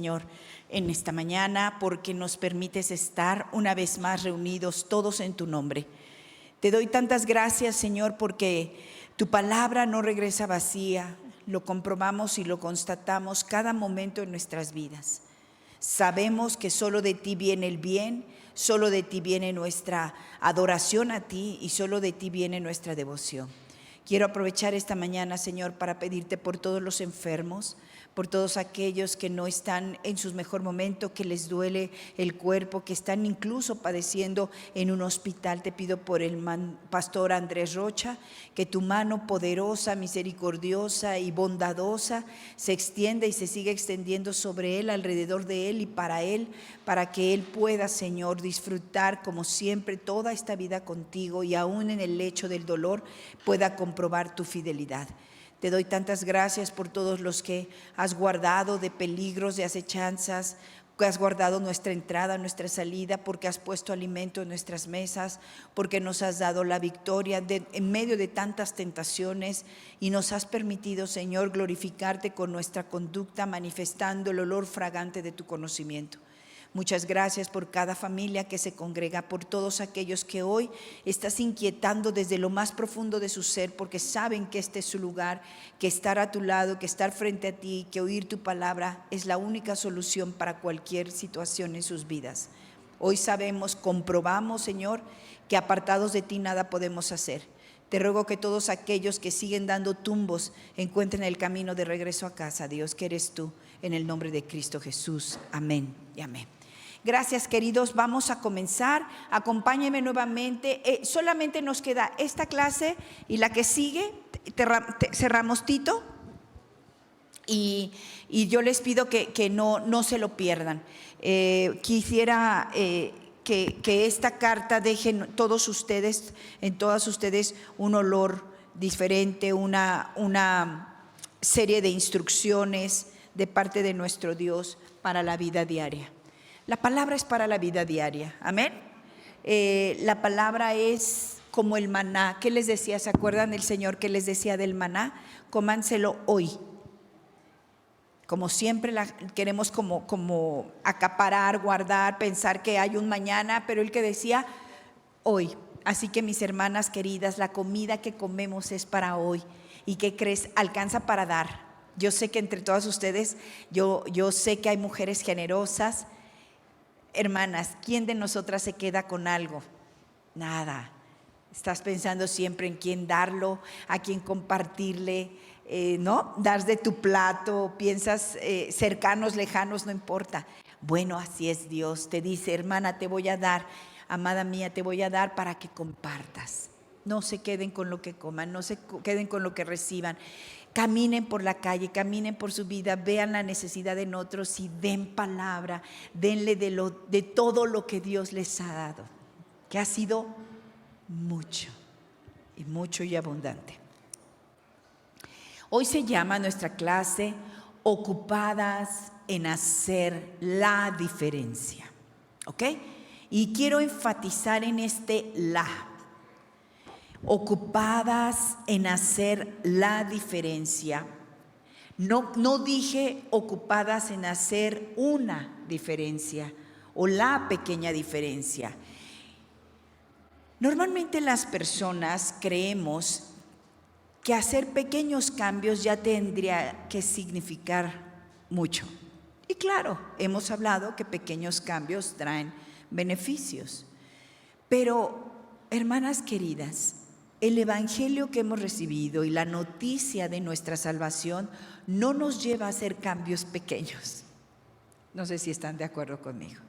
Señor, en esta mañana, porque nos permites estar una vez más reunidos todos en tu nombre. Te doy tantas gracias, Señor, porque tu palabra no regresa vacía. Lo comprobamos y lo constatamos cada momento en nuestras vidas. Sabemos que solo de ti viene el bien, solo de ti viene nuestra adoración a ti y solo de ti viene nuestra devoción. Quiero aprovechar esta mañana, Señor, para pedirte por todos los enfermos, por todos aquellos que no están en su mejor momento, que les duele el cuerpo, que están incluso padeciendo en un hospital. Te pido por el pastor Andrés Rocha, que tu mano poderosa, misericordiosa y bondadosa se extienda y se siga extendiendo sobre él, alrededor de él y para él, para que él pueda, Señor, disfrutar como siempre toda esta vida contigo y aún en el lecho del dolor pueda comprobar tu fidelidad. Te doy tantas gracias por todos los que has guardado de peligros, de acechanzas, que has guardado nuestra entrada, nuestra salida, porque has puesto alimento en nuestras mesas, porque nos has dado la victoria en medio de tantas tentaciones y nos has permitido, Señor, glorificarte con nuestra conducta, manifestando el olor fragante de tu conocimiento. Muchas gracias por cada familia que se congrega, por todos aquellos que hoy estás inquietando desde lo más profundo de su ser, porque saben que este es su lugar, que estar a tu lado, que estar frente a ti, que oír tu palabra es la única solución para cualquier situación en sus vidas. Hoy sabemos, comprobamos, Señor, que apartados de ti nada podemos hacer. Te ruego que todos aquellos que siguen dando tumbos encuentren el camino de regreso a casa, Dios, que eres tú, en el nombre de Cristo Jesús. Amén y amén. Gracias, queridos. Vamos a comenzar. Acompáñenme nuevamente. Solamente nos queda esta clase y la que sigue. Cerramos, Tito. Y yo les pido que no se lo pierdan. Quisiera que esta carta deje en todas ustedes un olor diferente, una serie de instrucciones de parte de nuestro Dios para la vida diaria. La palabra es para la vida diaria, amén. La palabra es como el maná. ¿Qué les decía? ¿Se acuerdan el Señor que les decía del maná? Cománselo hoy. Como siempre queremos como acaparar, guardar, pensar que hay un mañana, pero Él que decía hoy. Así que mis hermanas queridas, la comida que comemos es para hoy. ¿Y qué crees? Alcanza para dar. Yo sé que entre todas ustedes, yo sé que hay mujeres generosas. Hermanas, ¿quién de nosotras se queda con algo? Nada. Estás pensando siempre en quién darlo, a quién compartirle, ¿no? Dar de tu plato, piensas cercanos, lejanos, no importa. Bueno, así es Dios. Te dice, hermana, te voy a dar, amada mía, te voy a dar para que compartas. No se queden con lo que coman, no se queden con lo que reciban. Caminen por la calle, caminen por su vida, vean la necesidad en otros y den palabra, denle de todo lo que Dios les ha dado, que ha sido mucho y abundante. Hoy se llama nuestra clase Ocupadas en hacer la diferencia, ¿ok? Y quiero enfatizar en este la. Ocupadas en hacer la diferencia. No dije ocupadas en hacer una diferencia o la pequeña diferencia. Normalmente las personas creemos que hacer pequeños cambios ya tendría que significar mucho. Y claro, hemos hablado que pequeños cambios traen beneficios. Pero, hermanas queridas, el evangelio que hemos recibido y la noticia de nuestra salvación no nos lleva a hacer cambios pequeños. No sé si están de acuerdo conmigo.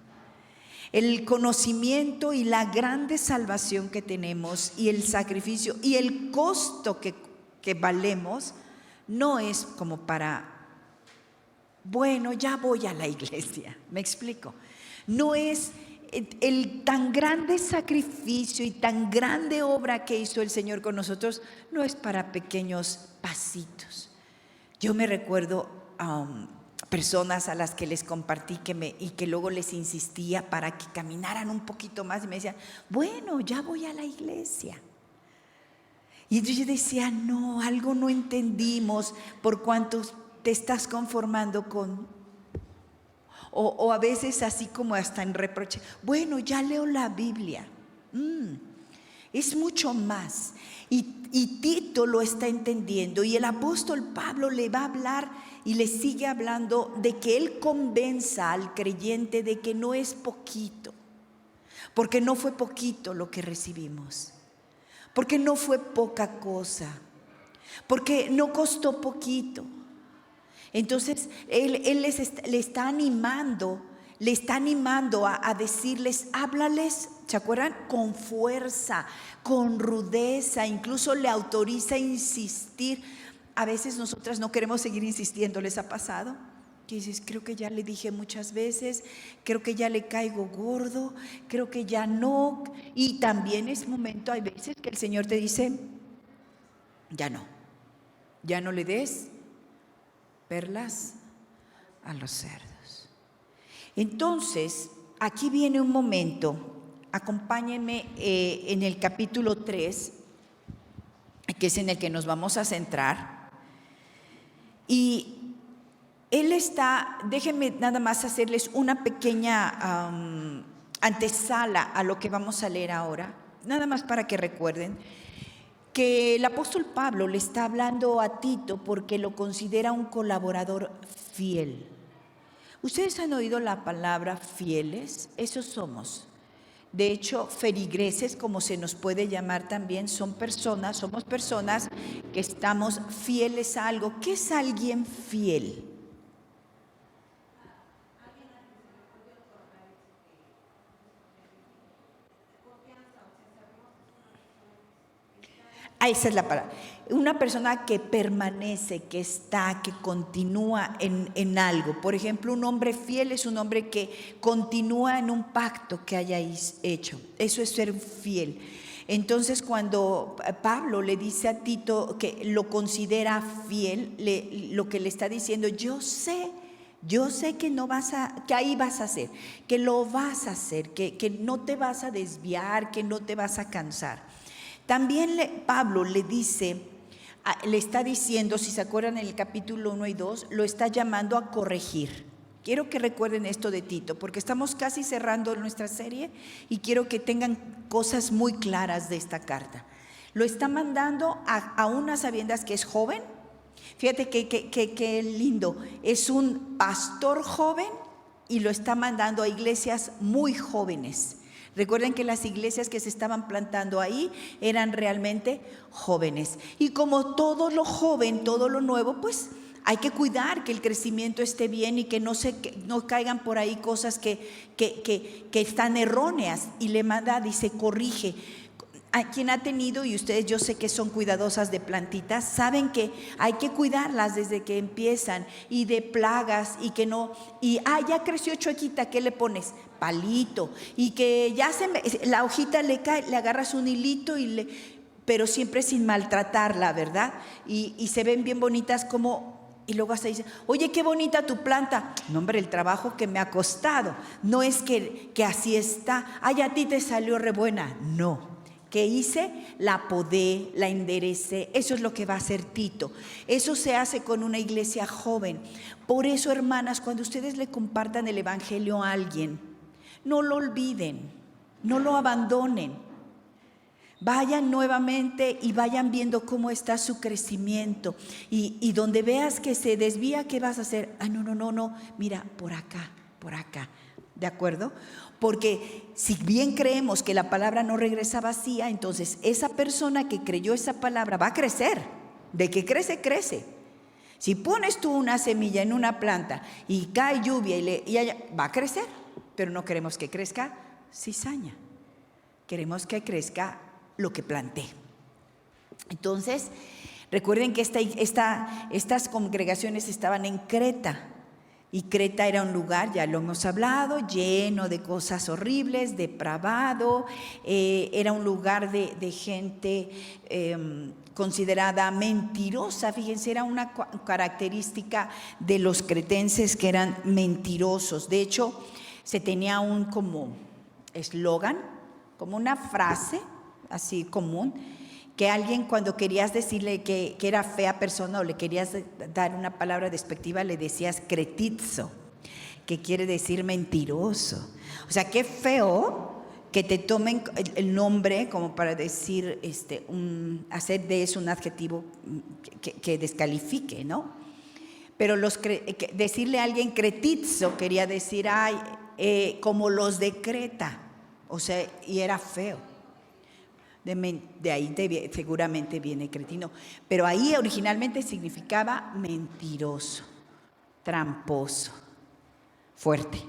El conocimiento y la grande salvación que tenemos y el sacrificio y el costo que valemos no es como para, bueno, ya voy a la iglesia. ¿Me explico? No es el tan grande sacrificio y tan grande obra que hizo el Señor con nosotros, no es para pequeños pasitos. Yo me recuerdo personas a las que les compartí y que luego les insistía para que caminaran un poquito más y me decían, bueno, ya voy a la iglesia. Y yo decía, no, algo no entendimos por cuánto te estás conformando con o a veces así como hasta en reproche. Bueno, ya leo la Biblia. Es mucho más. Y Tito lo está entendiendo, y el apóstol Pablo le va a hablar y le sigue hablando de que él convenza al creyente de que no es poquito, porque no fue poquito lo que recibimos, porque no fue poca cosa, porque no costó poquito. Entonces él le está animando a decirles, háblales, ¿se acuerdan? Con fuerza, con rudeza, incluso le autoriza a insistir. A veces nosotras no queremos seguir insistiendo, ¿les ha pasado? Que dices, creo que ya le dije muchas veces, creo que ya le caigo gordo, creo que ya no. Y también es momento, hay veces que el Señor te dice, ya no le des perlas a los cerdos. Entonces, aquí viene un momento, acompáñenme en el capítulo 3, que es en el que nos vamos a centrar. Y él está, déjenme nada más hacerles una pequeña antesala a lo que vamos a leer ahora, nada más para que recuerden que el apóstol Pablo le está hablando a Tito porque lo considera un colaborador fiel. ¿Ustedes han oído la palabra fieles? Esos somos. De hecho, feligreses, como se nos puede llamar también, somos personas que estamos fieles a algo. ¿Qué es alguien fiel? Esa es la palabra. Una persona que permanece, que está, que continúa en algo. Por ejemplo, un hombre fiel es un hombre que continúa en un pacto que haya hecho. Eso es ser fiel. Entonces, cuando Pablo le dice a Tito que lo considera fiel, lo que le está diciendo, yo sé que ahí vas a hacer, que lo vas a hacer, que no te vas a desviar, que no te vas a cansar. También Pablo le está diciendo, si se acuerdan en el capítulo 1 y 2, lo está llamando a corregir. Quiero que recuerden esto de Tito, porque estamos casi cerrando nuestra serie y quiero que tengan cosas muy claras de esta carta. Lo está mandando a unas sabiendas que es joven. Fíjate que lindo, es un pastor joven y lo está mandando a iglesias muy jóvenes. Recuerden que las iglesias que se estaban plantando ahí eran realmente jóvenes. Y como todo lo joven, todo lo nuevo, pues hay que cuidar que el crecimiento esté bien y que no caigan por ahí cosas que están erróneas. Y le manda, dice, corrige. A quien ha tenido, y ustedes yo sé que son cuidadosas de plantitas, saben que hay que cuidarlas desde que empiezan, y de plagas, y que no, y ya creció chuequita, ¿qué le pones? Palito, y que ya la hojita le cae, le agarras un hilito pero siempre sin maltratarla, ¿verdad? Y se ven bien bonitas y luego hasta dicen, oye, qué bonita tu planta. No, hombre, el trabajo que me ha costado, no es que así está, a ti te salió re buena, no. ¿Qué hice? La podé, la enderecé. Eso es lo que va a hacer Tito. Eso se hace con una iglesia joven. Por eso, hermanas, cuando ustedes le compartan el evangelio a alguien, no lo olviden, no lo abandonen. Vayan nuevamente y vayan viendo cómo está su crecimiento. Y donde veas que se desvía, ¿qué vas a hacer? No, mira, por acá. ¿De acuerdo? Porque si bien creemos que la palabra no regresa vacía, entonces esa persona que creyó esa palabra va a crecer. De que crece. Si pones tú una semilla en una planta y cae lluvia va a crecer, pero no queremos que crezca cizaña. Queremos que crezca lo que planté. Entonces, recuerden que estas congregaciones estaban en Creta. Y Creta era un lugar, ya lo hemos hablado, lleno de cosas horribles, depravado. Era un lugar de gente considerada mentirosa. Fíjense, era una característica de los cretenses que eran mentirosos. De hecho, se tenía un como eslogan, como una frase así común, que alguien cuando querías decirle que era fea persona o le querías dar una palabra despectiva, le decías cretizo. que quiere decir mentiroso. O sea, qué feo que te tomen el nombre como para decir, hacer de eso un adjetivo que descalifique, ¿no? Pero decirle a alguien cretizo quería decir, como los de Creta, o sea, y era feo. De ahí seguramente viene cretino, pero ahí originalmente significaba mentiroso, tramposo, fuerte.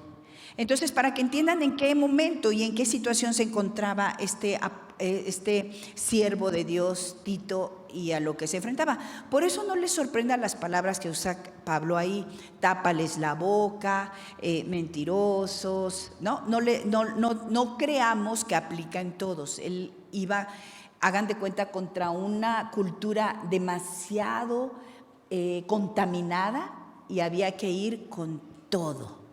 Entonces, para que entiendan en qué momento y en qué situación se encontraba este siervo de Dios, Tito, y a lo que se enfrentaba. Por eso no les sorprendan las palabras que usa Pablo ahí: tápales la boca, mentirosos. No creamos que aplica en todos. Él iba, hagan de cuenta, contra una cultura demasiado contaminada, y había que ir con todo.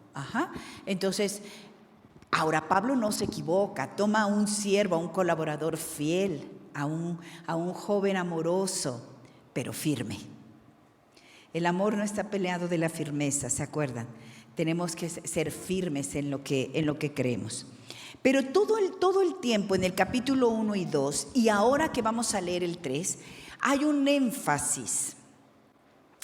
Entonces, ahora Pablo no se equivoca, toma a un siervo, a un colaborador fiel, a un joven amoroso, pero firme. El amor no está peleado de la firmeza, ¿se acuerdan? Tenemos que ser firmes en lo que creemos. Pero todo el tiempo en el capítulo 1 y 2, y ahora que vamos a leer el 3, hay un énfasis.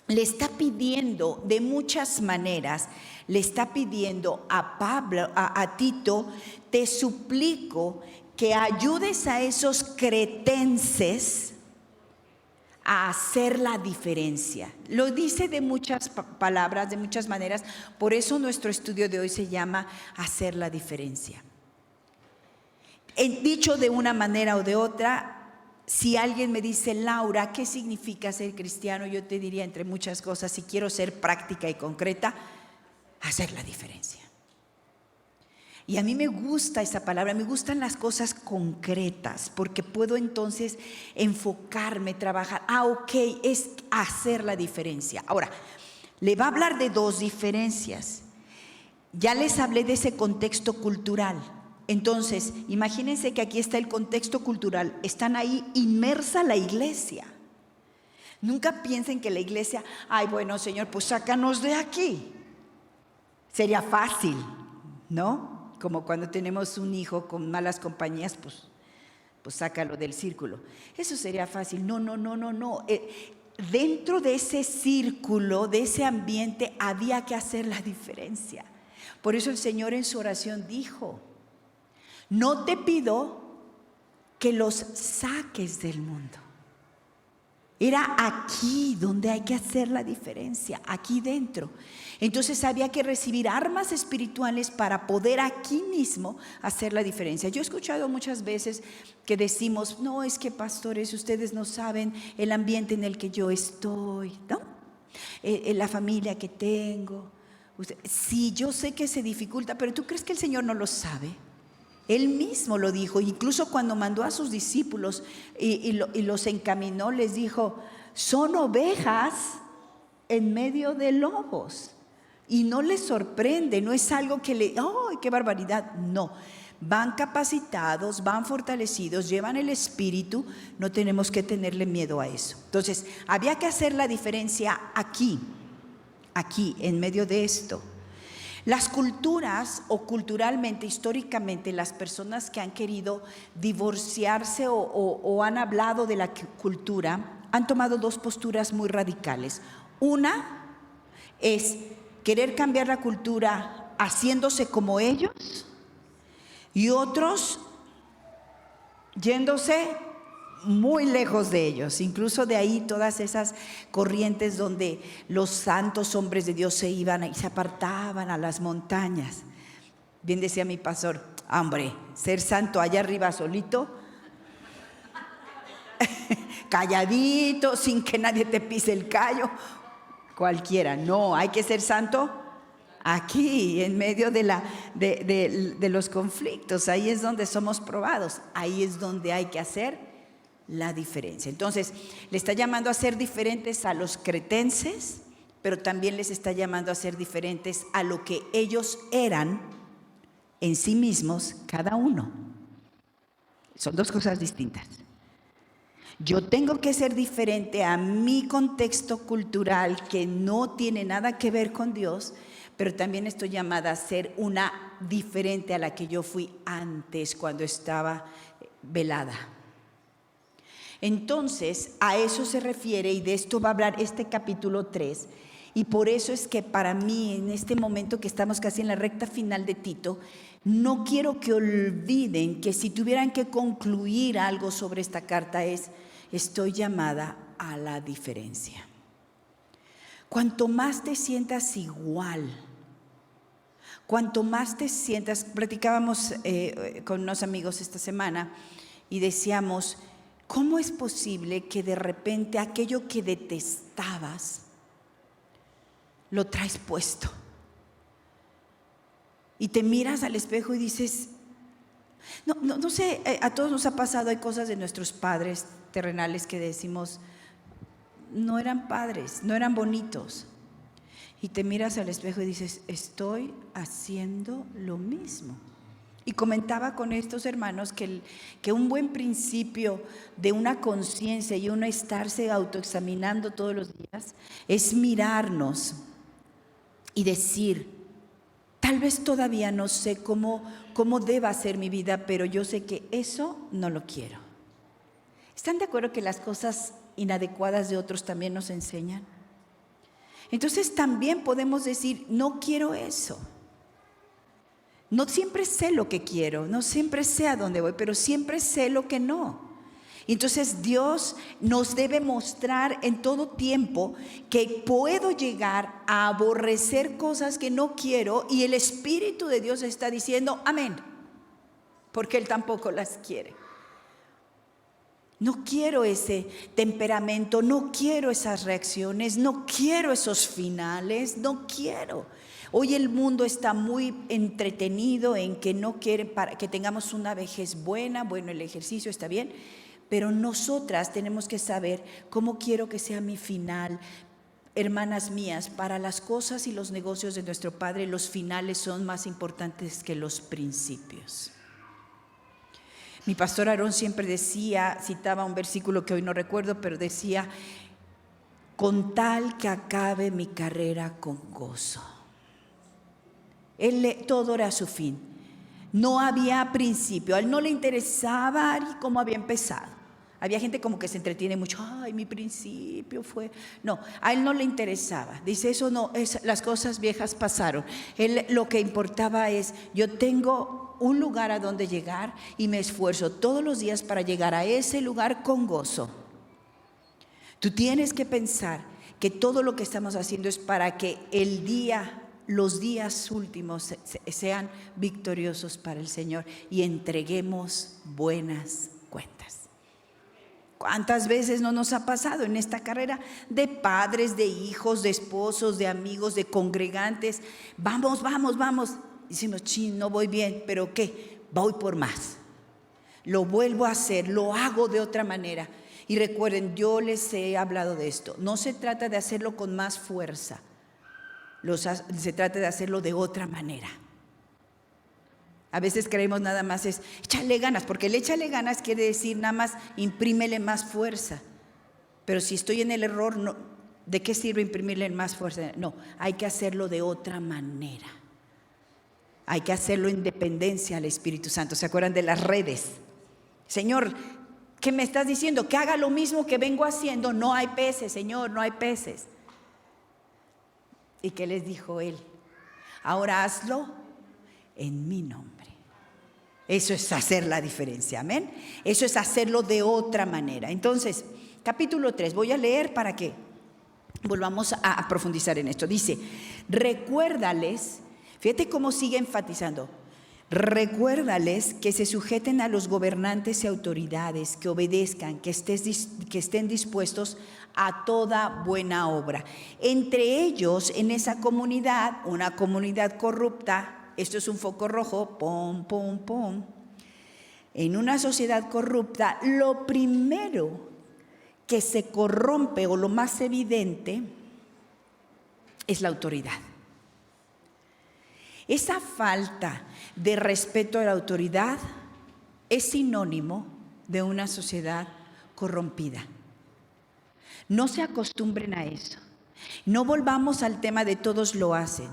Le está pidiendo de muchas maneras, le está pidiendo a Tito: te suplico que ayudes a esos cretenses a hacer la diferencia. Lo dice de muchas palabras, de muchas maneras, por eso nuestro estudio de hoy se llama hacer la diferencia. Dicho de una manera o de otra, si alguien me dice: Laura, ¿qué significa ser cristiano? Yo te diría, entre muchas cosas, si quiero ser práctica y concreta, hacer la diferencia. Y a mí me gusta esa palabra, me gustan las cosas concretas, porque puedo entonces enfocarme, trabajar. Ok, es hacer la diferencia. Ahora, le va a hablar de dos diferencias. Ya les hablé de ese contexto cultural. Entonces, imagínense que aquí está el contexto cultural, están ahí inmersa la iglesia. Nunca piensen que la iglesia, bueno, Señor, pues sácanos de aquí. Sería fácil, ¿no? Como cuando tenemos un hijo con malas compañías, pues sácalo del círculo. Eso sería fácil. No. Dentro de ese círculo, de ese ambiente, había que hacer la diferencia. Por eso el Señor en su oración dijo: no te pido que los saques del mundo. Era aquí donde hay que hacer la diferencia, aquí dentro. Entonces había que recibir armas espirituales para poder aquí mismo hacer la diferencia. Yo he escuchado muchas veces que decimos: no, es que pastores, ustedes no saben el ambiente en el que yo estoy, ¿no? La familia que tengo. Sí, yo sé que se dificulta, pero ¿tú crees que el Señor no lo sabe? Él mismo lo dijo, incluso cuando mandó a sus discípulos y los encaminó, les dijo: son ovejas en medio de lobos. Y no les sorprende, no es algo que ¡ay, qué barbaridad! No, van capacitados, van fortalecidos, llevan el espíritu, no tenemos que tenerle miedo a eso. Entonces, había que hacer la diferencia aquí, en medio de esto. Las culturas, o culturalmente, históricamente, las personas que han querido divorciarse o han hablado de la cultura, han tomado dos posturas muy radicales. Una es querer cambiar la cultura haciéndose como ellos, y otros yéndose muy lejos de ellos. Incluso de ahí todas esas corrientes donde los santos hombres de Dios se iban y se apartaban a las montañas. Bien decía mi pastor: hombre, ser santo allá arriba solito, calladito, sin que nadie te pise el callo, cualquiera. No, hay que ser santo aquí, en medio de los conflictos. Ahí es donde somos probados, ahí es donde hay que hacer la diferencia. Entonces, le está llamando a ser diferentes a los cretenses, pero también les está llamando a ser diferentes a lo que ellos eran en sí mismos, cada uno. Son dos cosas distintas. Yo tengo que ser diferente a mi contexto cultural, que no tiene nada que ver con Dios, pero también estoy llamada a ser una diferente a la que yo fui antes cuando estaba velada. Entonces, a eso se refiere y de esto va a hablar este capítulo 3. Y por eso es que para mí, en este momento que estamos casi en la recta final de Tito, no quiero que olviden que si tuvieran que concluir algo sobre esta carta es: estoy llamada a la diferencia. Cuanto más te sientas igual, cuanto más te sientas, platicábamos con unos amigos esta semana y decíamos, ¿cómo es posible que de repente aquello que detestabas lo traes puesto? Y te miras al espejo y dices, no sé, a todos nos ha pasado, hay cosas de nuestros padres terrenales que decimos, no eran padres, no eran bonitos. Y te miras al espejo y dices, estoy haciendo lo mismo. Y comentaba con estos hermanos que un buen principio de una conciencia y uno estarse autoexaminando todos los días es mirarnos y decir, tal vez todavía no sé cómo deba ser mi vida, pero yo sé que eso no lo quiero. ¿Están de acuerdo que las cosas inadecuadas de otros también nos enseñan? Entonces también podemos decir, no quiero eso. No siempre sé lo que quiero, no siempre sé a dónde voy, pero siempre sé lo que no. Entonces Dios nos debe mostrar en todo tiempo que puedo llegar a aborrecer cosas que no quiero y el Espíritu de Dios está diciendo amén, porque Él tampoco las quiere. No quiero ese temperamento, no quiero esas reacciones, no quiero esos finales, no quiero. Hoy el mundo está muy entretenido en que no quiere para que tengamos una vejez buena. Bueno, el ejercicio está bien, pero nosotras tenemos que saber cómo quiero que sea mi final. Hermanas mías, para las cosas y los negocios de nuestro Padre, los finales son más importantes que los principios. Mi pastor Aarón siempre decía, citaba un versículo que hoy no recuerdo, pero decía, con tal que acabe mi carrera con gozo. Todo era su fin. No había principio. A él no le interesaba cómo había empezado. Había gente como que se entretiene mucho. Ay, mi principio fue. No, a él no le interesaba. Dice, eso no, las cosas viejas pasaron. Él lo que importaba es, yo tengo un lugar a donde llegar y me esfuerzo todos los días para llegar a ese lugar con gozo. Tú tienes que pensar que todo lo que estamos haciendo es para que los días últimos sean victoriosos para el Señor y entreguemos buenas cuentas. ¿Cuántas veces no nos ha pasado en esta carrera de padres, de hijos, de esposos, de amigos, de congregantes? Vamos. Decimos, no voy bien, pero ¿qué? Voy por más. Lo vuelvo a hacer, lo hago de otra manera. Y recuerden, yo les he hablado de esto. No se trata de hacerlo con más fuerza. Se trata de hacerlo de otra manera. A veces creemos nada más es échale ganas, porque el échale ganas quiere decir nada más imprímele más fuerza. Pero si estoy en el error, no, ¿de qué sirve imprimirle más fuerza? No, hay que hacerlo de otra manera. Hay que hacerlo en dependencia al Espíritu Santo. ¿Se acuerdan de las redes? Señor, ¿qué me estás diciendo? Que haga lo mismo que vengo haciendo. No hay peces, Señor, no hay peces. ¿Y qué les dijo Él? Ahora hazlo en mi nombre. Eso es hacer la diferencia, amén. Eso es hacerlo de otra manera. Entonces, capítulo 3, voy a leer para que volvamos a profundizar en esto. Dice, recuérdales, fíjate cómo sigue enfatizando, recuérdales que se sujeten a los gobernantes y autoridades, que obedezcan, que estén dispuestos a toda buena obra. Entre ellos, en esa comunidad, una comunidad corrupta, esto es un foco rojo, pum. En una sociedad corrupta, lo primero que se corrompe o lo más evidente es la autoridad. Esa falta de respeto a la autoridad es sinónimo de una sociedad corrompida. No se acostumbren a eso. No volvamos al tema de todos lo hacen.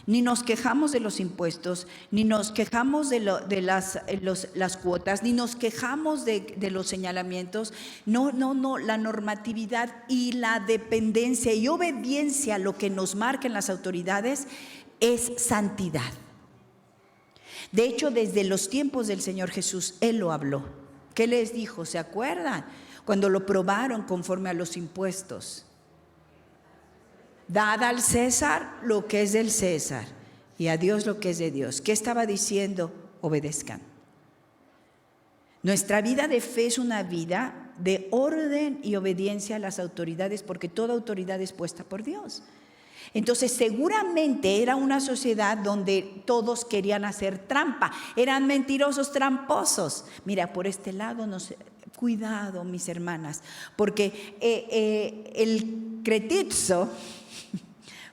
Ni nos quejamos de los impuestos, ni nos quejamos de las cuotas, ni nos quejamos de los señalamientos. No, la normatividad y la dependencia y obediencia a lo que nos marcan las autoridades es santidad. De hecho, desde los tiempos del Señor Jesús, Él lo habló. ¿Qué les dijo? ¿Se acuerdan? Cuando lo probaron conforme a los impuestos. Dad al César lo que es del César y a Dios lo que es de Dios. ¿Qué estaba diciendo? Obedezcan. Nuestra vida de fe es una vida de orden y obediencia a las autoridades, porque toda autoridad es puesta por Dios. Entonces seguramente era una sociedad donde todos querían hacer trampa, eran mentirosos, tramposos. Mira, por este lado cuidado, mis hermanas, porque el cretizo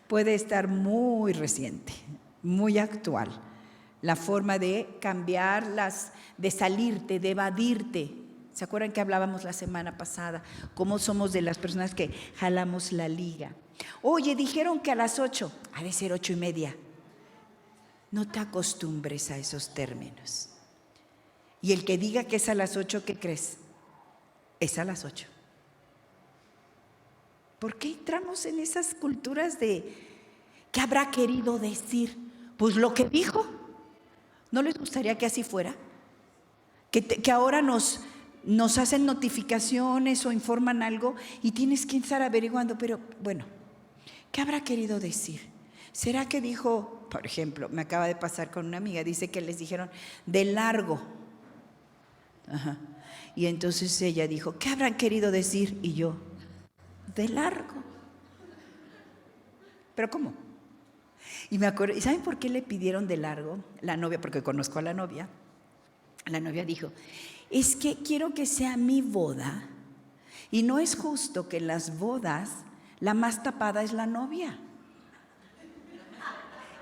puede estar muy reciente, muy actual. La forma de cambiarlas, de salirte, de evadirte. ¿Se acuerdan que hablábamos la semana pasada? Cómo somos de las personas que jalamos la liga. Oye, dijeron que a las 8, ha de ser 8:30. No te acostumbres a esos términos. Y el que diga que es a las 8, ¿qué crees? Es a las 8. ¿Por qué entramos en esas culturas de qué habrá querido decir? Pues lo que dijo. ¿No les gustaría que así fuera? Que ahora nos hacen notificaciones o informan algo y tienes que estar averiguando, pero bueno, ¿qué habrá querido decir? ¿Será que dijo, por ejemplo, me acaba de pasar con una amiga, dice que les dijeron de largo? Ajá. Y entonces ella dijo, ¿qué habrán querido decir? Y yo, de largo. ¿Pero cómo? Y me acuerdo, ¿y saben por qué le pidieron de largo? La novia, porque conozco a la novia. La novia dijo, es que quiero que sea mi boda y no es justo que en las bodas la más tapada es la novia.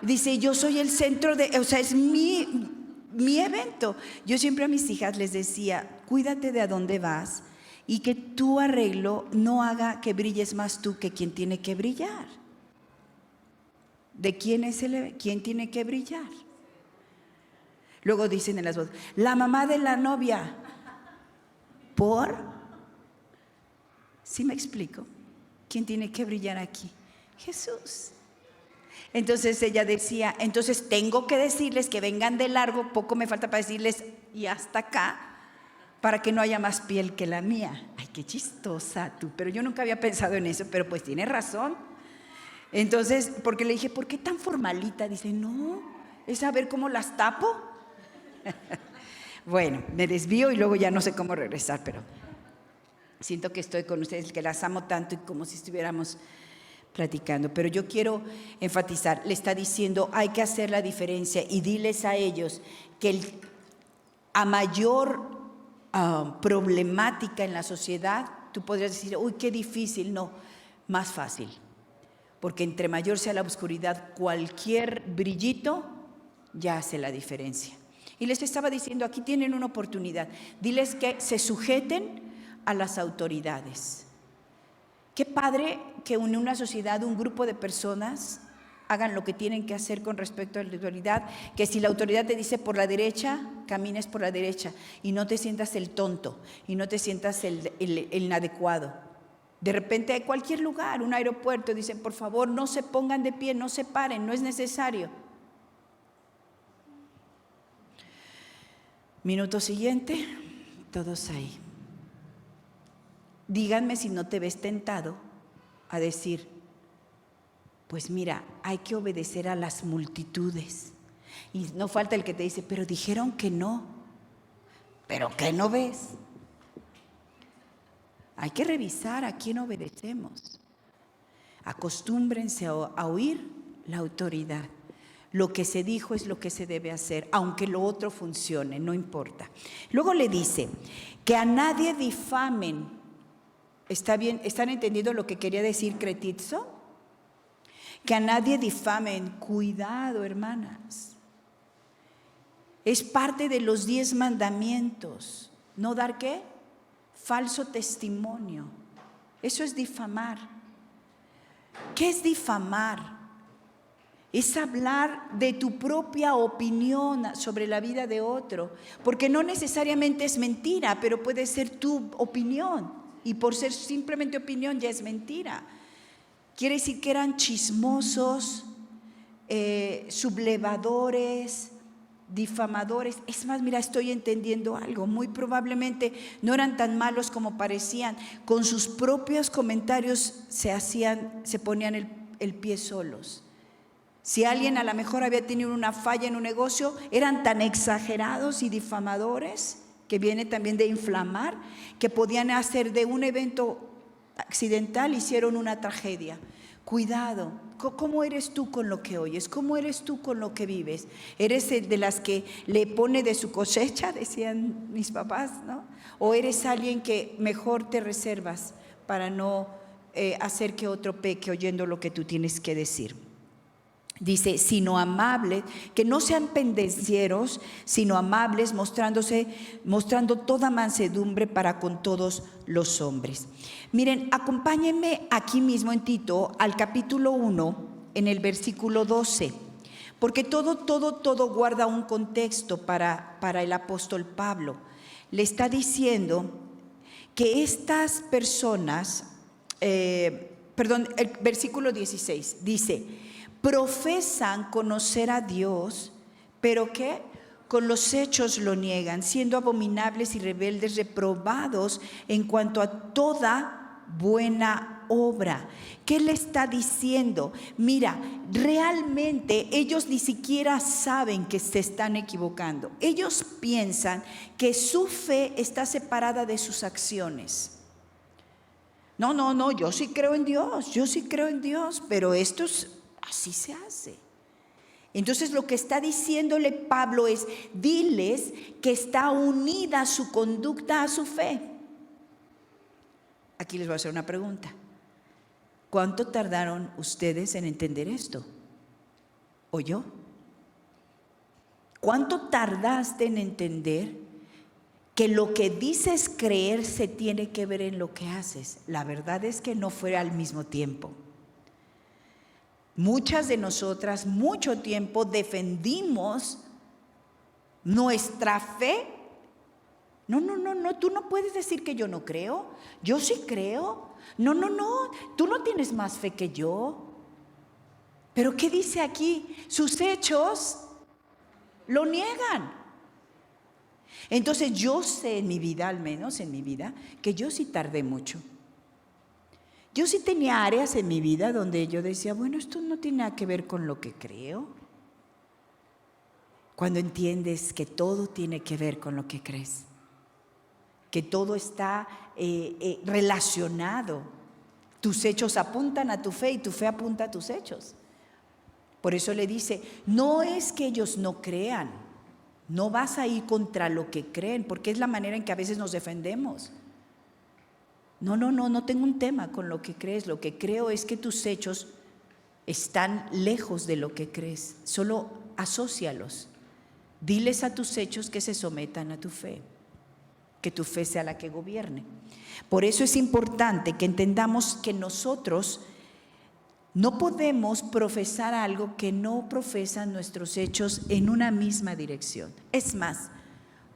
Dice, yo soy el centro es mi evento. Yo siempre a mis hijas les decía, cuídate de a dónde vas y que tu arreglo no haga que brilles más tú que quien tiene que brillar. ¿De quién tiene que brillar? Luego dicen en las bodas, la mamá de la novia. ¿Por? ¿Sí me explico? ¿Quién tiene que brillar aquí? Jesús. Entonces ella decía, entonces tengo que decirles que vengan de largo, poco me falta para decirles y hasta acá, para que no haya más piel que la mía. Ay, qué chistosa tú, pero yo nunca había pensado en eso, pero pues tiene razón. Entonces, porque le dije, ¿por qué tan formalita? Dice, no, es saber cómo las tapo. Bueno, me desvío y luego ya no sé cómo regresar, pero siento que estoy con ustedes, que las amo tanto y como si estuviéramos platicando. Pero yo quiero enfatizar, le está diciendo, hay que hacer la diferencia y diles a ellos que a mayor problemática en la sociedad, tú podrías decir, uy, qué difícil. No, más fácil. Porque entre mayor sea la oscuridad, cualquier brillito ya hace la diferencia. Y les estaba diciendo, aquí tienen una oportunidad. Diles que se sujeten a las autoridades. Qué padre que en una sociedad, un grupo de personas hagan lo que tienen que hacer con respecto a la autoridad. Que si la autoridad te dice por la derecha, camines por la derecha y no te sientas el tonto y no te sientas el inadecuado. De repente, en cualquier lugar, un aeropuerto, dicen, por favor, no se pongan de pie, no se paren, no es necesario. Minuto siguiente, todos ahí. Díganme si no te ves tentado a decir, pues mira, hay que obedecer a las multitudes. Y no falta el que te dice, pero dijeron que no. ¿Pero qué no ves? Hay que revisar a quién obedecemos. Acostúmbrense a oír la autoridad. Lo que se dijo es lo que se debe hacer, aunque lo otro funcione, no importa. Luego le dice, que a nadie difamen. ¿Está bien? ¿Están entendiendo lo que quería decir cretizo? Que a nadie difamen. Cuidado, hermanas. Es parte de los 10 mandamientos. ¿No dar qué? Falso testimonio. Eso es difamar. ¿Qué es difamar? Es hablar de tu propia opinión sobre la vida de otro, porque no necesariamente es mentira, pero puede ser tu opinión, y por ser simplemente opinión ya es mentira. Quiere decir que eran chismosos, sublevadores, difamadores. Es más, mira, estoy entendiendo algo. Muy probablemente no eran tan malos como parecían. Con sus propios comentarios se ponían el pie solos. Si alguien a lo mejor había tenido una falla en un negocio, eran tan exagerados y difamadores, que viene también de inflamar, que podían hacer de un evento accidental, hicieron una tragedia. Cuidado, ¿cómo eres tú con lo que oyes? ¿Cómo eres tú con lo que vives? ¿Eres de las que le pone de su cosecha, decían mis papás, ¿no? ¿O eres alguien que mejor te reservas para no hacer que otro peque oyendo lo que tú tienes que decir? Dice, sino amables, que no sean pendencieros, sino amables, mostrando toda mansedumbre para con todos los hombres. Miren, acompáñenme aquí mismo en Tito, al capítulo 1, en el versículo 12, porque todo guarda un contexto para el apóstol Pablo. Le está diciendo que estas personas, el versículo 16, dice, profesan conocer a Dios, pero ¿qué? Con los hechos lo niegan, siendo abominables y rebeldes, reprobados en cuanto a toda buena obra. ¿Qué le está diciendo? Mira, realmente ellos ni siquiera saben que se están equivocando. Ellos piensan que su fe está separada de sus acciones. No, yo sí creo en Dios, pero así se hace. Entonces lo que está diciéndole Pablo es, diles que está unida su conducta a su fe. Aquí les voy a hacer una pregunta. ¿Cuánto tardaron ustedes en entender esto? ¿O yo? ¿Cuánto tardaste en entender que lo que dices creer se tiene que ver en lo que haces? La verdad es que no fue al mismo tiempo. Muchas de nosotras mucho tiempo defendimos nuestra fe. No, tú no puedes decir que yo no creo. Yo sí creo. No, tú no tienes más fe que yo. Pero ¿qué dice aquí? Sus hechos lo niegan. Entonces yo sé en mi vida, al menos en mi vida, que yo sí tardé mucho. Yo sí tenía áreas en mi vida donde yo decía, bueno, esto no tiene nada que ver con lo que creo. Cuando entiendes que todo tiene que ver con lo que crees, que todo está relacionado. Tus hechos apuntan a tu fe y tu fe apunta a tus hechos. Por eso le dice, no es que ellos no crean, no vas a ir contra lo que creen, porque es la manera en que a veces nos defendemos. No tengo un tema con lo que crees. Lo que creo es que tus hechos están lejos de lo que crees. Solo asócialos. Diles a tus hechos que se sometan a tu fe, que tu fe sea la que gobierne. Por eso es importante que entendamos que nosotros no podemos profesar algo que no profesan nuestros hechos en una misma dirección. Es más,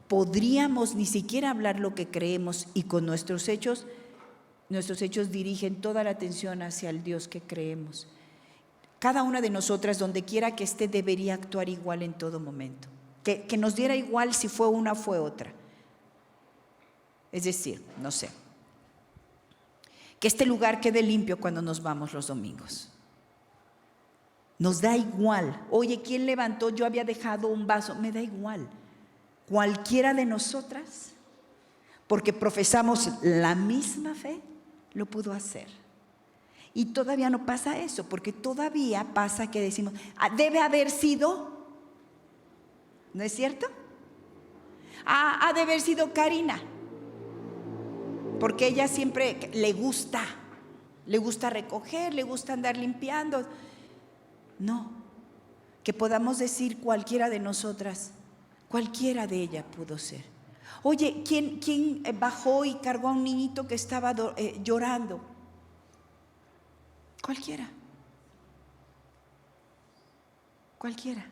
podríamos ni siquiera hablar lo que creemos y con nuestros hechos dirigen toda la atención hacia el Dios que creemos. Cada una de nosotras, donde quiera que esté, debería actuar igual en todo momento. Que nos diera igual si fue una o fue otra. Es decir, no sé, que este lugar quede limpio cuando nos vamos los domingos. Nos da igual. Oye, ¿quién levantó? Yo había dejado un vaso. Me da igual. Cualquiera de nosotras, porque profesamos la misma fe, lo pudo hacer. Y todavía no pasa eso, porque todavía pasa que decimos, debe haber sido, ¿no es cierto? Ha de haber sido Karina, porque ella siempre le gusta recoger, le gusta andar limpiando. No, que podamos decir cualquiera de nosotras, cualquiera de ella pudo ser. Oye, ¿quién bajó y cargó a un niñito que estaba llorando? Cualquiera. Cualquiera.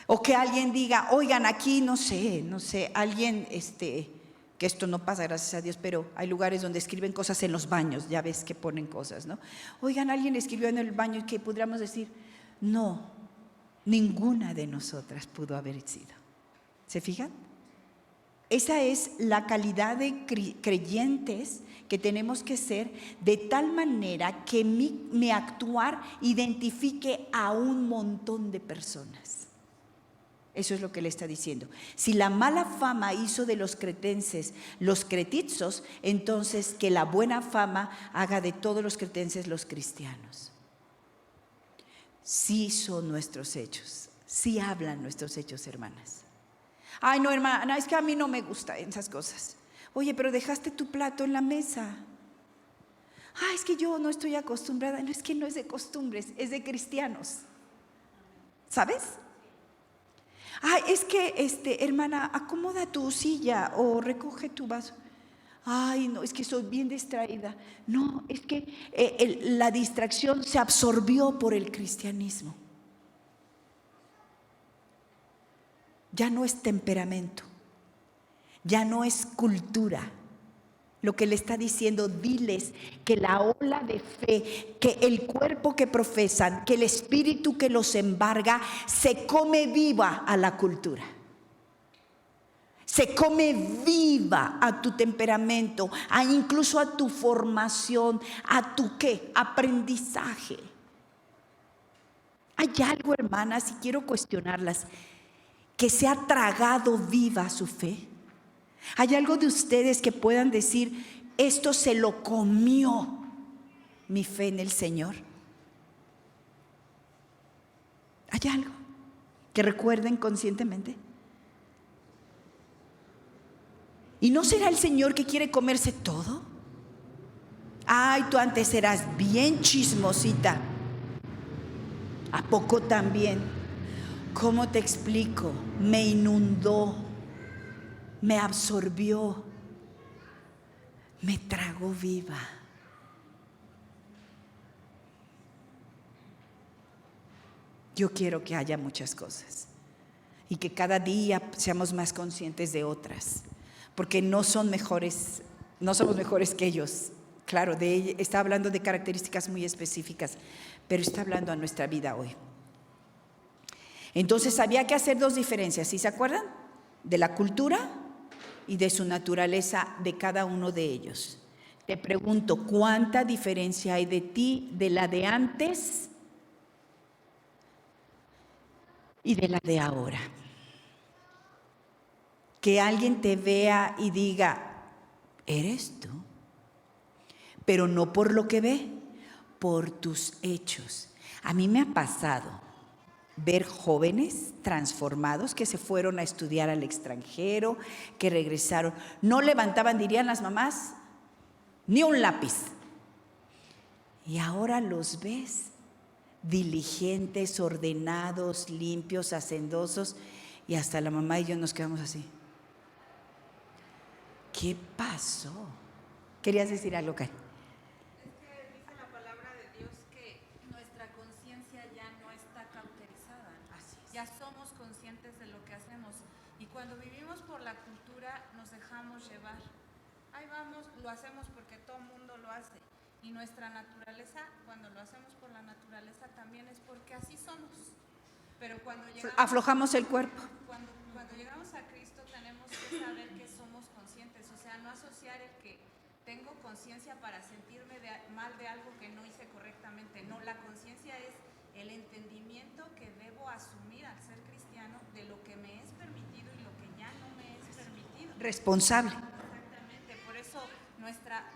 O que alguien diga, oigan, aquí no sé, alguien, que esto no pasa, gracias a Dios, pero hay lugares donde escriben cosas en los baños, ya ves que ponen cosas, ¿no? Oigan, alguien escribió en el baño y que podríamos decir, no, ninguna de nosotras pudo haber sido. ¿Se fijan? Esa es la calidad de creyentes que tenemos que ser, de tal manera que mi actuar identifique a un montón de personas. Eso es lo que le está diciendo. Si la mala fama hizo de los cretenses los cretizos, entonces que la buena fama haga de todos los cretenses los cristianos. Sí son nuestros hechos, sí hablan nuestros hechos, hermanas. Ay, no, hermana, es que a mí no me gustan esas cosas. Oye, pero dejaste tu plato en la mesa. Ay, es que yo no estoy acostumbrada. No, es que no es de costumbres, es de cristianos. ¿Sabes? Ay, es que, hermana, acomoda tu silla o recoge tu vaso. Ay, no, es que soy bien distraída. No, es que la distracción se absorbió por el cristianismo. Ya no es temperamento, ya no es cultura. Lo que le está diciendo, diles que la ola de fe, que el cuerpo que profesan, que el espíritu que los embarga, se come viva a la cultura. Se come viva a tu temperamento, incluso a tu formación, a tu ¿qué? Aprendizaje. Hay algo, hermanas, y quiero cuestionarlas, que se ha tragado viva su fe. ¿Hay algo de ustedes que puedan decir, esto se lo comió mi fe en el Señor? ¿Hay algo que recuerden conscientemente? ¿Y no será el Señor que quiere comerse todo? Ay, tú antes eras bien chismosita. ¿A poco también? ¿Cómo te explico? Me inundó, me absorbió, me tragó viva. Yo quiero que haya muchas cosas y que cada día seamos más conscientes de otras, porque no somos mejores que ellos. Claro, está hablando de características muy específicas, pero está hablando a nuestra vida hoy. Entonces había que hacer dos diferencias, ¿sí se acuerdan? De la cultura y de su naturaleza de cada uno de ellos. Te pregunto, ¿cuánta diferencia hay de ti, de la de antes y de la de ahora? Que alguien te vea y diga, eres tú, pero no por lo que ve, por tus hechos. A mí me ha pasado ver jóvenes transformados que se fueron a estudiar al extranjero, que regresaron, no levantaban, dirían las mamás, ni un lápiz. Y ahora los ves diligentes, ordenados, limpios, hacendosos, y hasta la mamá y yo nos quedamos así. ¿Qué pasó? ¿Querías decir algo, Karen? Es que dice la palabra de Dios que nuestra conciencia ya no está cauterizada. Así es. Ya somos conscientes de lo que hacemos. Y cuando vivimos por la cultura nos dejamos llevar. Ahí vamos, lo hacemos porque todo el mundo lo hace. Y nuestra naturaleza, cuando lo hacemos por la naturaleza, también es porque así somos. Pero cuando llegamos, aflojamos el cuerpo. Cuando llegamos a Cristo tenemos que saber que somos conscientes. O sea, no asociar el que tengo conciencia para sentirme mal de algo que no hice correctamente. No, la conciencia es el entendimiento que debo asumir al ser cristiano de lo que me es permitido y lo que ya no me es permitido. Responsable. Exactamente, por eso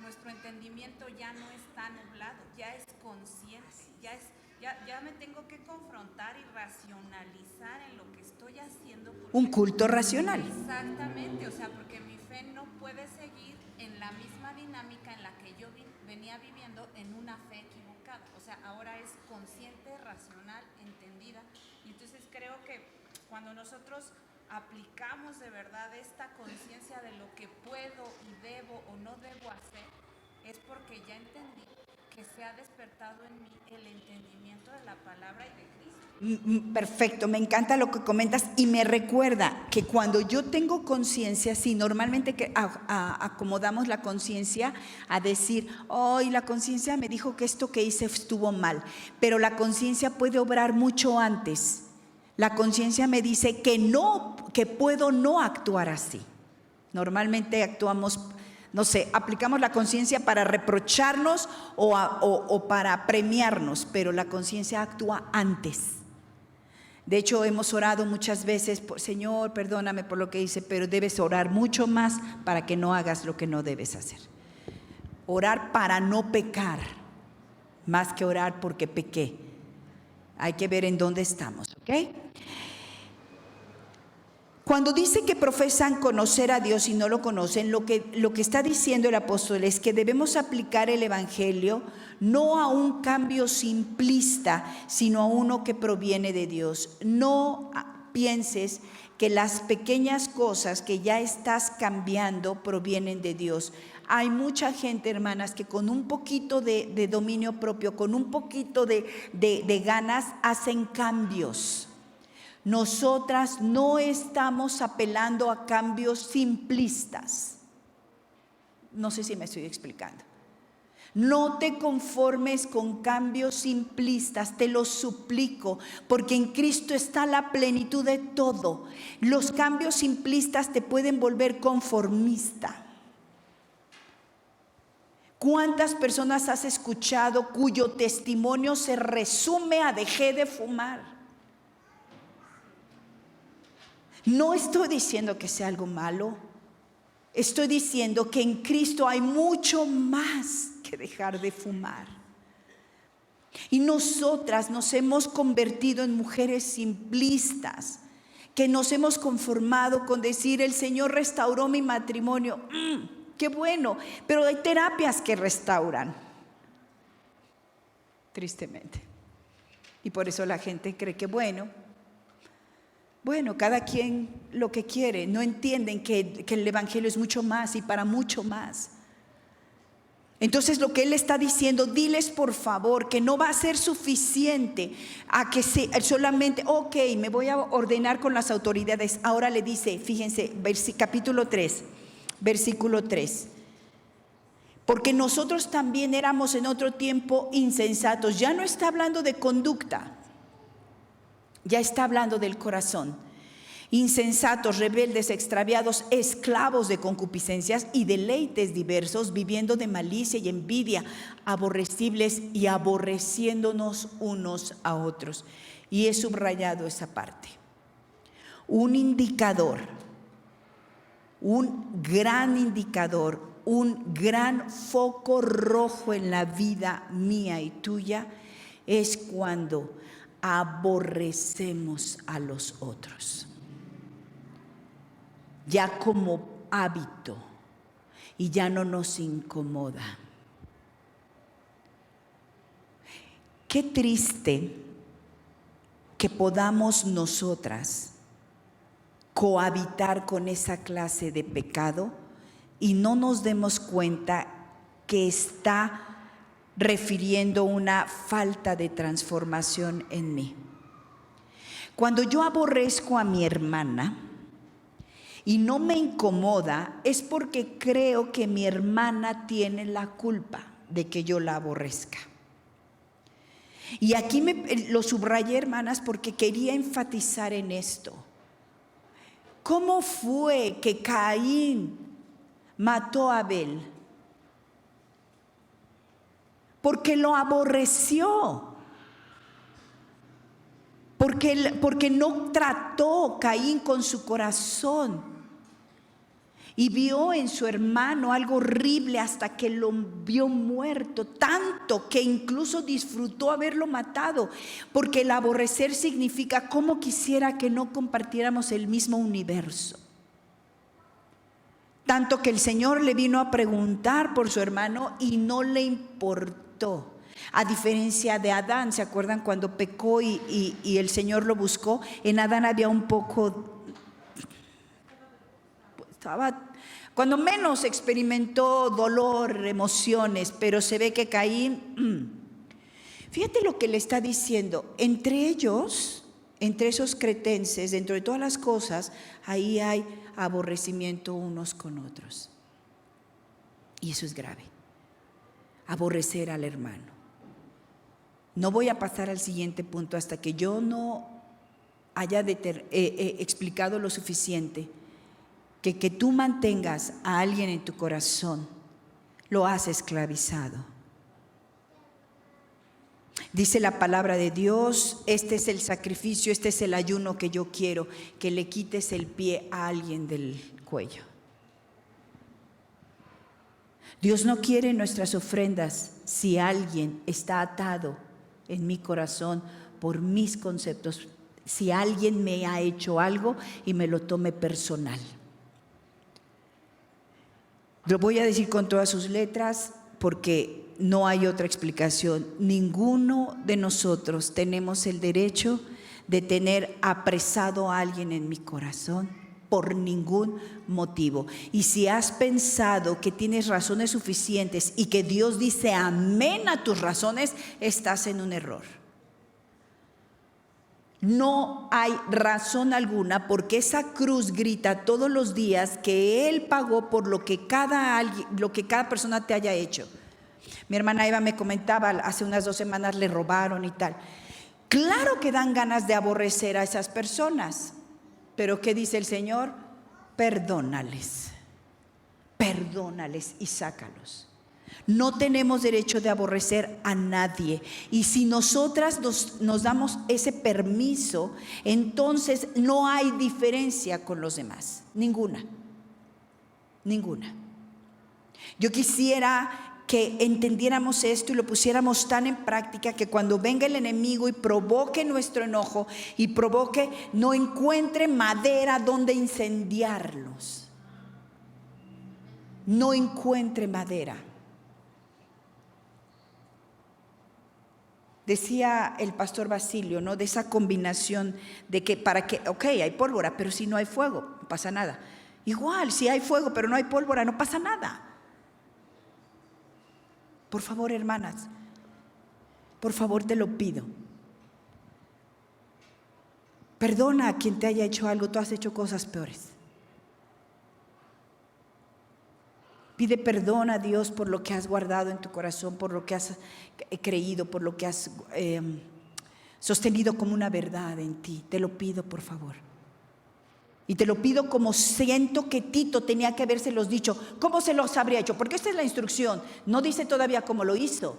nuestro entendimiento ya no está nublado, ya es consciente, ya me tengo que confrontar y racionalizar en lo que estoy haciendo. Un culto racional. Exactamente, o sea, porque mi fe no puede seguir en la misma dinámica en la que yo venía viviendo en una fe equivocada. O sea, ahora es consciente, racional, entendida. Y entonces creo que cuando nosotros aplicamos de verdad esta conciencia de lo que puedo y debo o no debo hacer, es porque ya entendí que se ha despertado en mí el entendimiento de la palabra y de Cristo. Perfecto, me encanta lo que comentas y me recuerda que cuando yo tengo conciencia, sí, normalmente que acomodamos la conciencia a decir, hoy la conciencia me dijo que esto que hice estuvo mal, pero la conciencia puede obrar mucho antes. La conciencia me dice que no, que puedo no actuar así. Normalmente actuamos, no sé, aplicamos la conciencia para reprocharnos o para premiarnos, pero la conciencia actúa antes. De hecho, hemos orado muchas veces, Señor, perdóname por lo que hice, pero debes orar mucho más para que no hagas lo que no debes hacer. Orar para no pecar, más que orar porque pequé. Hay que ver en dónde estamos, ¿ok? Cuando dice que profesan conocer a Dios y no lo conocen, lo que está diciendo el apóstol es que debemos aplicar el evangelio no a un cambio simplista, sino a uno que proviene de Dios. No pienses que las pequeñas cosas que ya estás cambiando provienen de Dios. Hay mucha gente, hermanas, que con un poquito de dominio propio, con un poquito de ganas, hacen cambios. Nosotras no estamos apelando a cambios simplistas. No sé si me estoy explicando. No te conformes con cambios simplistas, te lo suplico, porque en Cristo está la plenitud de todo. Los cambios simplistas te pueden volver conformista. ¿Cuántas personas has escuchado cuyo testimonio se resume a dejé de fumar? No estoy diciendo que sea algo malo. Estoy diciendo que en Cristo hay mucho más que dejar de fumar. Y nosotras nos hemos convertido en mujeres simplistas, que nos hemos conformado con decir, el Señor restauró mi matrimonio. ¡Qué bueno! Pero hay terapias que restauran. Tristemente. Y por eso la gente cree que bueno, cada quien lo que quiere. No entienden que el evangelio es mucho más y para mucho más. Entonces lo que él está diciendo, diles por favor que no va a ser suficiente a que solamente, ok, me voy a ordenar con las autoridades. Ahora le dice, fíjense, capítulo 3, versículo 3. Porque nosotros también éramos en otro tiempo insensatos. Ya no está hablando de conducta. Ya está hablando del corazón. Insensatos, rebeldes, extraviados, esclavos de concupiscencias y deleites diversos, viviendo de malicia y envidia, aborrecibles y aborreciéndonos unos a otros. Y he subrayado esa parte. Un indicador, un gran indicador, un gran foco rojo en la vida mía y tuya es cuando aborrecemos a los otros, ya como hábito, y ya no nos incomoda. Qué triste que podamos nosotras cohabitar con esa clase de pecado y no nos demos cuenta que está refiriendo una falta de transformación en mí. Cuando yo aborrezco a mi hermana y no me incomoda, es porque creo que mi hermana tiene la culpa de que yo la aborrezca. Y aquí lo subrayé, hermanas, porque quería enfatizar en esto. ¿Cómo fue que Caín mató a Abel? Porque lo aborreció, porque no trató Caín con su corazón y vio en su hermano algo horrible hasta que lo vio muerto, tanto que incluso disfrutó haberlo matado, porque el aborrecer significa cómo quisiera que no compartiéramos el mismo universo. Tanto que el Señor le vino a preguntar por su hermano y no le importó. A diferencia de Adán, ¿se acuerdan cuando pecó y el Señor lo buscó? En Adán había un poco, Cuando menos experimentó dolor, emociones, pero se ve que Caín, fíjate lo que le está diciendo, entre ellos, entre esos cretenses, dentro de todas las cosas, ahí hay aborrecimiento unos con otros. Y eso es grave, aborrecer al hermano. No voy a pasar al siguiente punto hasta que yo no haya explicado lo suficiente. Que tú mantengas a alguien en tu corazón, lo has esclavizado. Dice la palabra de Dios, este es el sacrificio, este es el ayuno que yo quiero, que le quites el pie a alguien del cuello. Dios no quiere nuestras ofrendas si alguien está atado en mi corazón por mis conceptos, si alguien me ha hecho algo y me lo tome personal. Lo voy a decir con todas sus letras porque no hay otra explicación. Ninguno de nosotros tenemos el derecho de tener apresado a alguien en mi corazón por ningún motivo. Y si has pensado que tienes razones suficientes y que Dios dice amén a tus razones, estás en un error. No hay razón alguna porque esa cruz grita todos los días que Él pagó por lo que cada persona te haya hecho. Mi hermana Eva me comentaba, hace unas 2 semanas le robaron y tal. Claro que dan ganas de aborrecer a esas personas, pero ¿qué dice el Señor? Perdónales y sácalos. No tenemos derecho de aborrecer a nadie. Y si nosotras nos damos ese permiso, entonces no hay diferencia con los demás. Ninguna. Yo quisiera que entendiéramos esto y lo pusiéramos tan en práctica que cuando venga el enemigo y provoque nuestro enojo y no encuentre madera donde incendiarlos. No encuentre madera. Decía el pastor Basilio, ¿no? De esa combinación de que hay pólvora, pero si no hay fuego, no pasa nada. Igual, si hay fuego, pero no hay pólvora, no pasa nada. Por favor, hermanas, por favor te lo pido. Perdona a quien te haya hecho algo, tú has hecho cosas peores. Pide perdón a Dios por lo que has guardado en tu corazón, por lo que has creído, por lo que has sostenido como una verdad en ti. Te lo pido, por favor. Y te lo pido como siento que Tito tenía que habérselos dicho. ¿Cómo se los habría hecho? Porque esta es la instrucción. No dice todavía cómo lo hizo.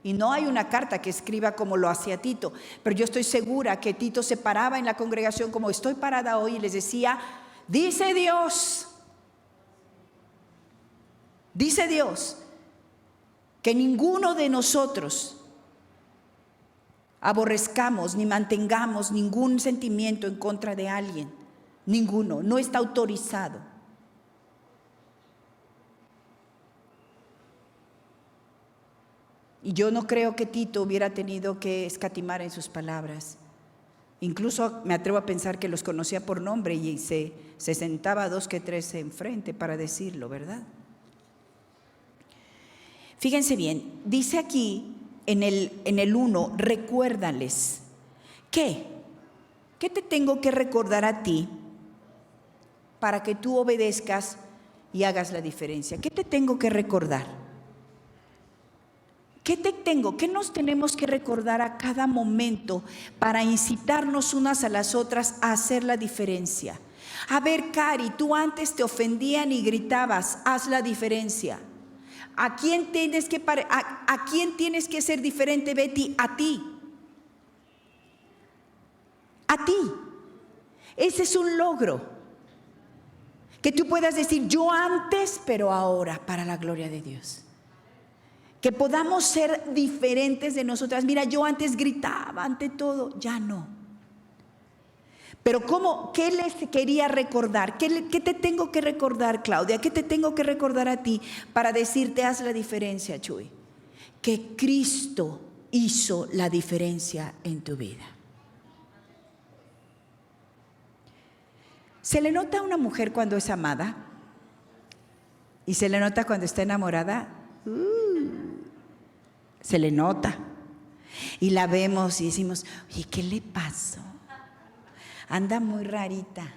Y no hay una carta que escriba como lo hacía Tito. Pero yo estoy segura que Tito se paraba en la congregación como estoy parada hoy y les decía, dice Dios que ninguno de nosotros aborrezcamos ni mantengamos ningún sentimiento en contra de alguien. Ninguno, no está autorizado. Y yo no creo que Tito hubiera tenido que escatimar en sus palabras. Incluso me atrevo a pensar que los conocía por nombre y se sentaba 2 que 3 enfrente para decirlo, ¿verdad? Fíjense bien, dice aquí en el 1, recuérdales. ¿Qué? ¿Qué te tengo que recordar a ti para que tú obedezcas y hagas la diferencia? ¿Qué te tengo que recordar? ¿Qué nos tenemos que recordar a cada momento para incitarnos unas a las otras a hacer la diferencia? A ver, Cari, tú antes te ofendían y gritabas, haz la diferencia. ¿A quién tienes que ser diferente, Betty? A ti. A ti. Ese es un logro. Que tú puedas decir, yo antes, pero ahora, para la gloria de Dios. Que podamos ser diferentes de nosotras. Mira, yo antes gritaba ante todo, ya no. Pero ¿cómo? ¿Qué les quería recordar? ¿Qué te tengo que recordar, Claudia? ¿Qué te tengo que recordar a ti para decirte haz la diferencia, Chuy? Que Cristo hizo la diferencia en tu vida. ¿Se le nota a una mujer cuando es amada? ¿Y se le nota cuando está enamorada? Se le nota. Y la vemos y decimos, oye, ¿qué le pasó? Anda muy rarita.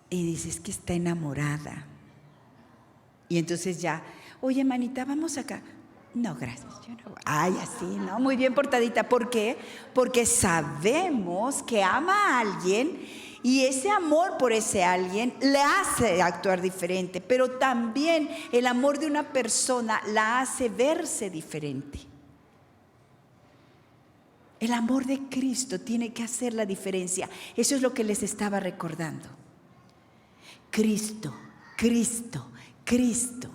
Y dices que está enamorada. Y entonces ya, oye, manita, vamos acá. No, gracias, yo no voy. Ay, así, ¿no? Muy bien portadita. ¿Por qué? Porque sabemos que ama a alguien y ese amor por ese alguien le hace actuar diferente, pero también el amor de una persona la hace verse diferente. El amor de Cristo tiene que hacer la diferencia. Eso es lo que les estaba recordando. Cristo, Cristo, Cristo.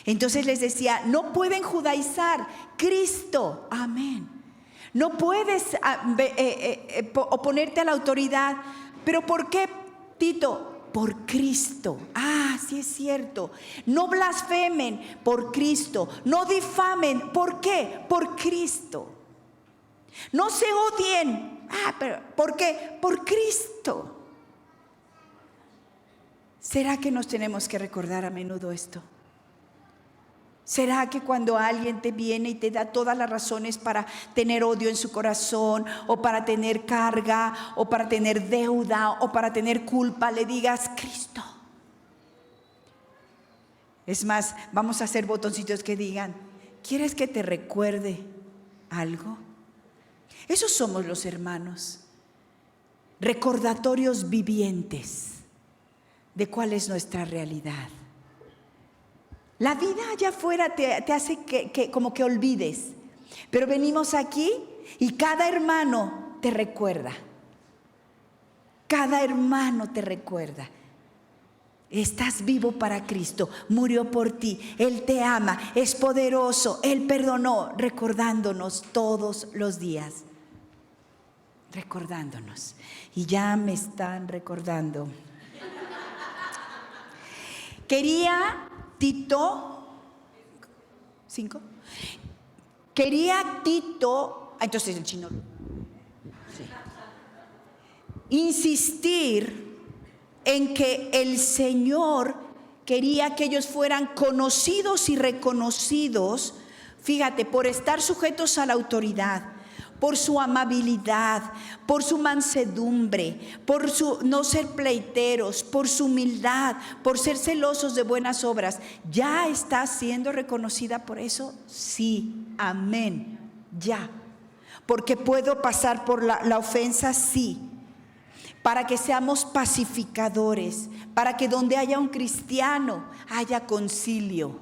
Entonces les decía, no pueden judaizar, Cristo, amén. No puedes oponerte a la autoridad. ¿Pero por qué, Tito? Por Cristo. Ah, sí es cierto. No blasfemen, por Cristo. No difamen, ¿por qué? Por Cristo. No se odien. Ah, pero ¿por qué? Por Cristo. ¿Será que nos tenemos que recordar a menudo esto? ¿Será que cuando alguien te viene y te da todas las razones para tener odio en su corazón, o para tener carga, o para tener deuda, o para tener culpa, le digas Cristo? Es más, vamos a hacer botoncitos que digan, ¿quieres que te recuerde algo? Esos somos los hermanos, recordatorios vivientes de cuál es nuestra realidad. La vida allá afuera te hace que como que olvides, pero venimos aquí y cada hermano te recuerda. Cada hermano te recuerda. Estás vivo para Cristo, murió por ti, Él te ama, es poderoso, Él perdonó, recordándonos todos los días. Recordándonos. Y ya me están recordando. Quería Tito, 5. Quería Tito, entonces el chino, sí, insistir en que el Señor quería que ellos fueran conocidos y reconocidos, fíjate, por estar sujetos a la autoridad, por su amabilidad, por su mansedumbre, por su no ser pleiteros, por su humildad, por ser celosos de buenas obras. ¿Ya está siendo reconocida por eso? Sí, amén, ya. Porque puedo pasar por la ofensa, sí. Para que seamos pacificadores, para que donde haya un cristiano haya concilio.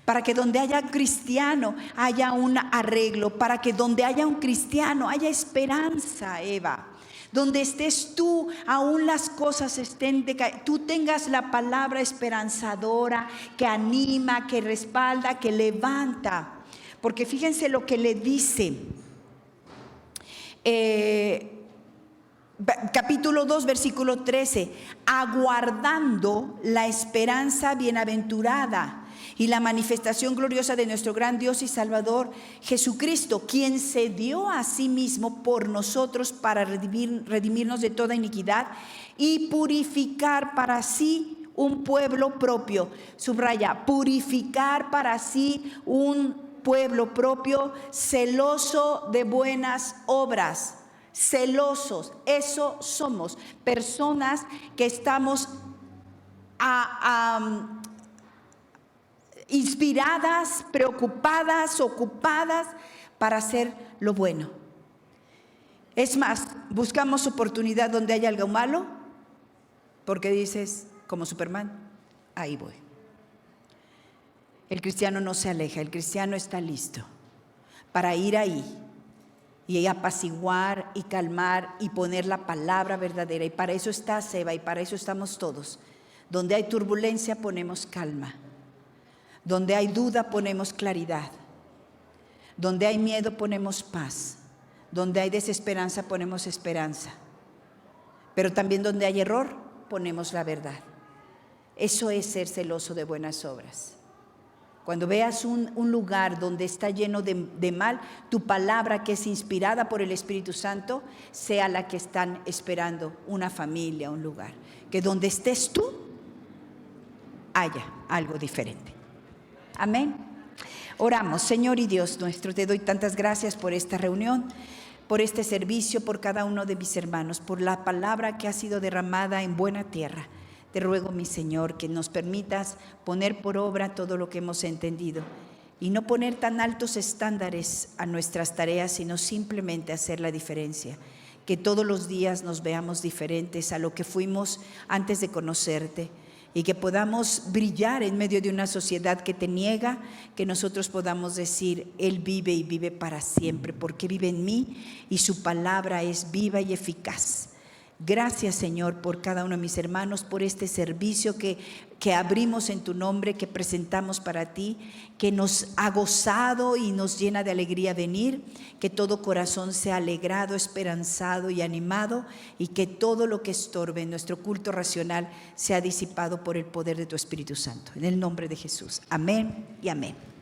Para que donde haya un cristiano haya un arreglo, para que donde haya un cristiano haya esperanza, Eva. Donde estés tú, aún las cosas estén tú tengas la palabra esperanzadora que anima, que respalda, que levanta. Porque fíjense lo que le dice. Capítulo 2, versículo 13. Aguardando la esperanza bienaventurada y la manifestación gloriosa de nuestro gran Dios y Salvador Jesucristo, quien se dio a sí mismo por nosotros para redimirnos de toda iniquidad y purificar para sí un pueblo propio. Subraya, purificar para sí un pueblo propio, celoso de buenas obras. Celosos, eso somos, personas que estamos inspiradas, preocupadas, ocupadas para hacer lo bueno. Es más, buscamos oportunidad donde hay algo malo, porque dices, como Superman, ahí voy. El cristiano no se aleja, el cristiano está listo para ir ahí y apaciguar y calmar y poner la palabra verdadera. Y para eso está Seba y para eso estamos todos. Donde hay turbulencia ponemos calma. Donde hay duda ponemos claridad. Donde hay miedo ponemos paz. Donde hay desesperanza ponemos esperanza. Pero también donde hay error ponemos la verdad. Eso es ser celoso de buenas obras. Cuando veas un lugar donde está lleno de mal, tu palabra, que es inspirada por el Espíritu Santo, sea la que están esperando una familia, un lugar. Que donde estés tú, haya algo diferente. Amén. Oramos. Señor y Dios nuestro, te doy tantas gracias por esta reunión, por este servicio, por cada uno de mis hermanos, por la palabra que ha sido derramada en buena tierra. Te ruego, mi Señor, que nos permitas poner por obra todo lo que hemos entendido y no poner tan altos estándares a nuestras tareas, sino simplemente hacer la diferencia. Que todos los días nos veamos diferentes a lo que fuimos antes de conocerte y que podamos brillar en medio de una sociedad que te niega, que nosotros podamos decir: Él vive y vive para siempre, porque vive en mí y su palabra es viva y eficaz. Gracias, Señor, por cada uno de mis hermanos, por este servicio que abrimos en tu nombre, que presentamos para ti, que nos ha gozado y nos llena de alegría venir, que todo corazón sea alegrado, esperanzado y animado, y que todo lo que estorbe en nuestro culto racional sea disipado por el poder de tu Espíritu Santo. En el nombre de Jesús. Amén y amén.